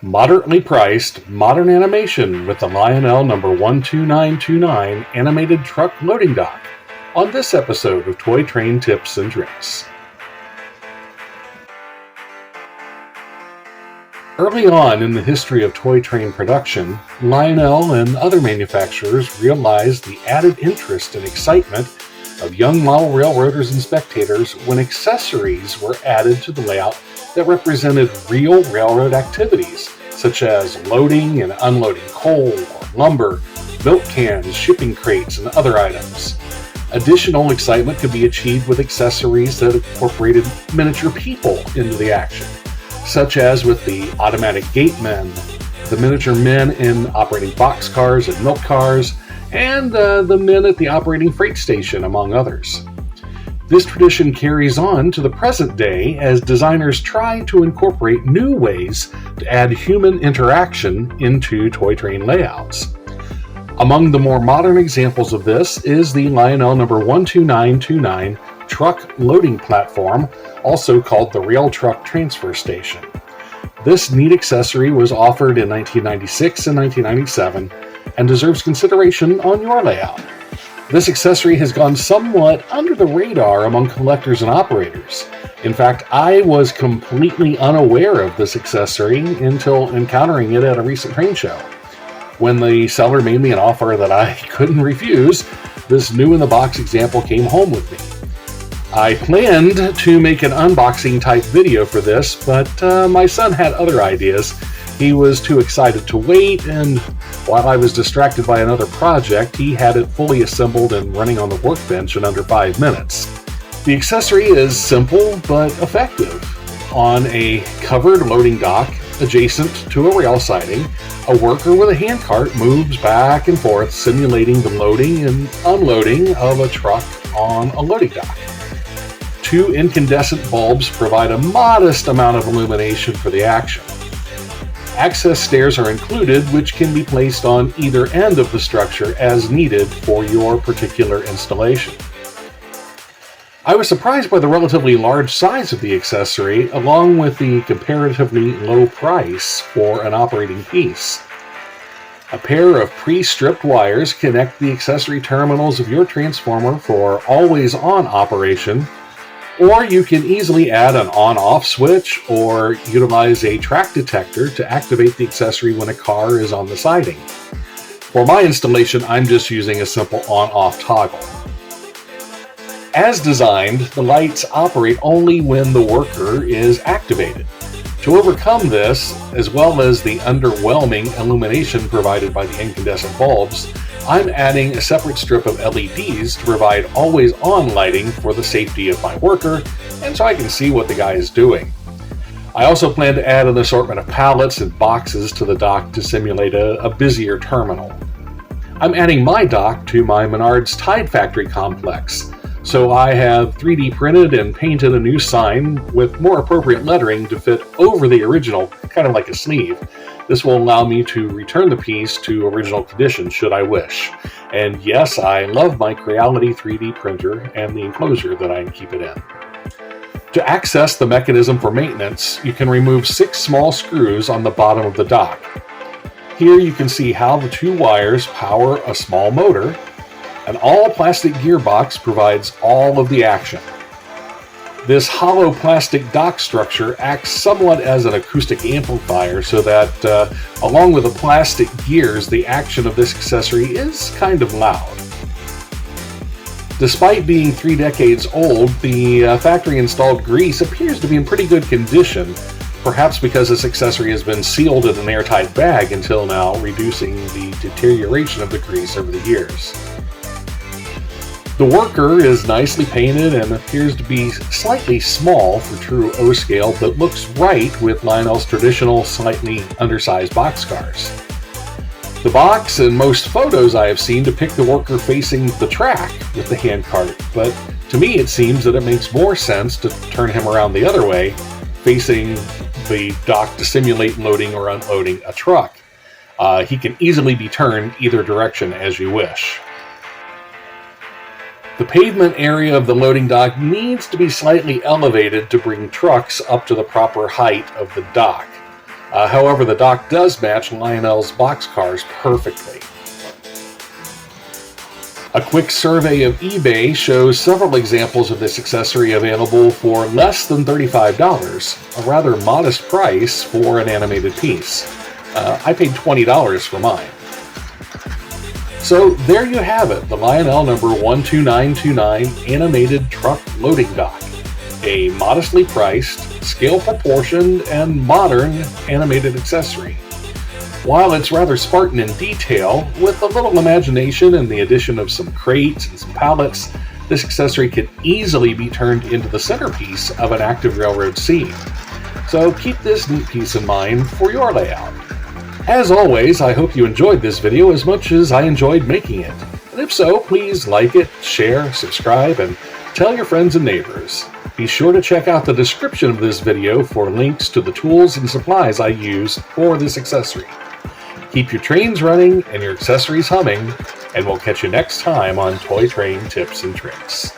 Moderately priced modern animation with the Lionel number 12929 animated truck loading dock on this episode of Toy Train Tips and Tricks. Early on in the history of toy train production, Lionel and other manufacturers realized the added interest and excitement of young model railroaders and spectators when accessories were added to the layout that represented real railroad activities, such as loading and unloading coal or lumber, milk cans, shipping crates, and other items. Additional excitement could be achieved with accessories that incorporated miniature people into the action, such as with the automatic gate men, the miniature men in operating boxcars and milk cars, and the men at the operating freight station, among others. This tradition carries on to the present day as designers try to incorporate new ways to add human interaction into toy train layouts. Among the more modern examples of this is the Lionel number 12929 truck loading platform, also called the Rail Truck Transfer Station. This neat accessory was offered in 1996 and 1997 and deserves consideration on your layout. This accessory has gone somewhat under the radar among collectors and operators. In fact, I was completely unaware of this accessory until encountering it at a recent train show. When the seller made me an offer that I couldn't refuse, this new-in-the-box example came home with me. I planned to make an unboxing type video for this, but my son had other ideas. He was too excited to wait, and while I was distracted by another project, he had it fully assembled and running on the workbench in under 5 minutes. The accessory is simple but effective. On a covered loading dock adjacent to a rail siding, a worker with a handcart moves back and forth, simulating the loading and unloading of a truck on a loading dock. 2 incandescent bulbs provide a modest amount of illumination for the action. Access stairs are included, which can be placed on either end of the structure as needed for your particular installation. I was surprised by the relatively large size of the accessory, along with the comparatively low price for an operating piece. A pair of pre-stripped wires connect the accessory terminals of your transformer for always-on operation, or you can easily add an on-off switch or utilize a track detector to activate the accessory when a car is on the siding. For my installation, I'm just using a simple on-off toggle. As designed, the lights operate only when the worker is activated. To overcome this, as well as the underwhelming illumination provided by the incandescent bulbs, I'm adding a separate strip of LEDs to provide always-on lighting for the safety of my worker, and so I can see what the guy is doing. I also plan to add an assortment of pallets and boxes to the dock to simulate a busier terminal. I'm adding my dock to my Menards Tide Factory complex, so I have 3D printed and painted a new sign with more appropriate lettering to fit over the original, kind of like a sleeve. This will allow me to return the piece to original condition should I wish. And yes, I love my Creality 3D printer and the enclosure that I keep it in. To access the mechanism for maintenance, you can remove 6 small screws on the bottom of the dock. Here you can see how the 2 wires power a small motor. An all-plastic gearbox provides all of the action. This hollow plastic dock structure acts somewhat as an acoustic amplifier so that, along with the plastic gears, the action of this accessory is kind of loud. Despite being 3 decades old, the factory-installed grease appears to be in pretty good condition, perhaps because this accessory has been sealed in an airtight bag until now, reducing the deterioration of the grease over the years. The worker is nicely painted and appears to be slightly small for true O-scale, but looks right with Lionel's traditional, slightly undersized boxcars. The box and most photos I have seen depict the worker facing the track with the handcart, but to me it seems that it makes more sense to turn him around the other way, facing the dock to simulate loading or unloading a truck. He can easily be turned either direction as you wish. The pavement area of the loading dock needs to be slightly elevated to bring trucks up to the proper height of the dock. However, the dock does match Lionel's boxcars perfectly. A quick survey of eBay shows several examples of this accessory available for less than $35, a rather modest price for an animated piece. I paid $20 for mine. So there you have it, the Lionel number 12929 animated truck loading dock. A modestly priced, scale-proportioned, and modern animated accessory. While it's rather Spartan in detail, with a little imagination and the addition of some crates and some pallets, this accessory can easily be turned into the centerpiece of an active railroad scene. So keep this neat piece in mind for your layout. As always, I hope you enjoyed this video as much as I enjoyed making it. And if so, please like it, share, subscribe, and tell your friends and neighbors. Be sure to check out the description of this video for links to the tools and supplies I used for this accessory. Keep your trains running and your accessories humming, and we'll catch you next time on Toy Train Tips and Tricks.